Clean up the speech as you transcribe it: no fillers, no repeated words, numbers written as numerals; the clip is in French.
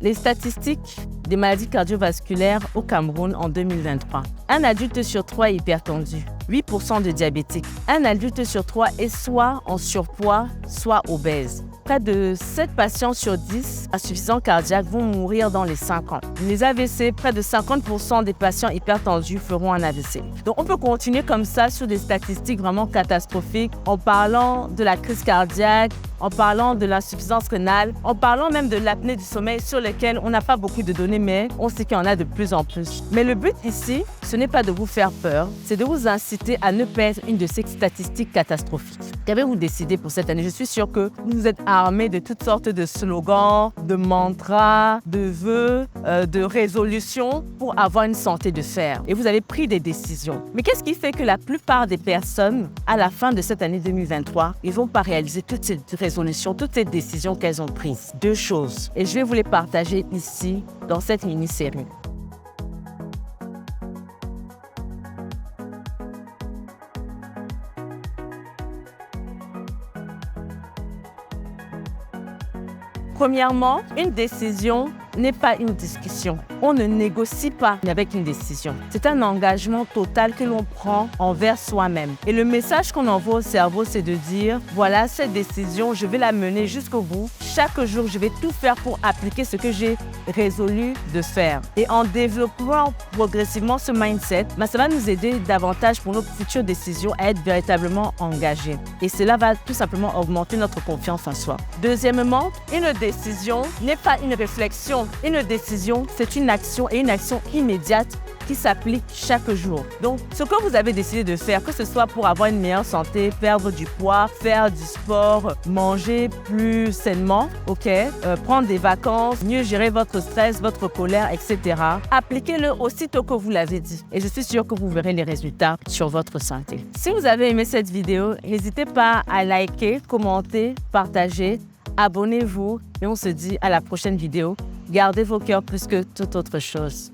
Les statistiques des maladies cardiovasculaires au Cameroun en 2023. Un adulte sur 3 est hypertendu, 8% de diabétiques. Un adulte sur 3 est soit en surpoids, soit obèse. Près de 7 patients sur 10 à insuffisance cardiaque vont mourir dans les 5 ans. Les AVC, près de 50% des patients hypertendus feront un AVC. Donc on peut continuer comme ça sur des statistiques vraiment catastrophiques en parlant de la crise cardiaque, en parlant de l'insuffisance rénale, en parlant même de l'apnée du sommeil sur lesquelles on n'a pas beaucoup de données, mais on sait qu'il y en a de plus en plus. Mais le but ici, ce n'est pas de vous faire peur, c'est de vous inciter à ne pas être une de ces statistiques catastrophiques. Qu'avez-vous décidé pour cette année? Je suis sûre que vous êtes armés de toutes sortes de slogans, de mantras, de vœux, de résolutions pour avoir une santé de fer. Et vous avez pris des décisions. Mais qu'est-ce qui fait que la plupart des personnes, à la fin de cette année 2023, ils ne vont pas réaliser toutes ces résolutions, toutes ces décisions qu'elles ont prises? 2 choses. Et je vais vous les partager ici, dans cette mini-série. Premièrement, une décision n'est pas une discussion. On ne négocie pas avec une décision. C'est un engagement total que l'on prend envers soi-même. Et le message qu'on envoie au cerveau, c'est de dire, voilà, cette décision, je vais la mener jusqu'au bout. Chaque jour, je vais tout faire pour appliquer ce que j'ai résolu de faire. Et en développant progressivement ce mindset, ça va nous aider davantage pour nos futures décisions à être véritablement engagés. Et cela va tout simplement augmenter notre confiance en soi. Deuxièmement, une décision n'est pas une réflexion. Une décision, c'est une action et une action immédiate qui s'applique chaque jour. Donc, ce que vous avez décidé de faire, que ce soit pour avoir une meilleure santé, perdre du poids, faire du sport, manger plus sainement, prendre des vacances, mieux gérer votre stress, votre colère, etc. Appliquez-le aussitôt que vous l'avez dit. Et je suis sûre que vous verrez les résultats sur votre santé. Si vous avez aimé cette vidéo, n'hésitez pas à liker, commenter, partager. Abonnez-vous et on se dit à la prochaine vidéo. Gardez vos cœurs plus que toute autre chose.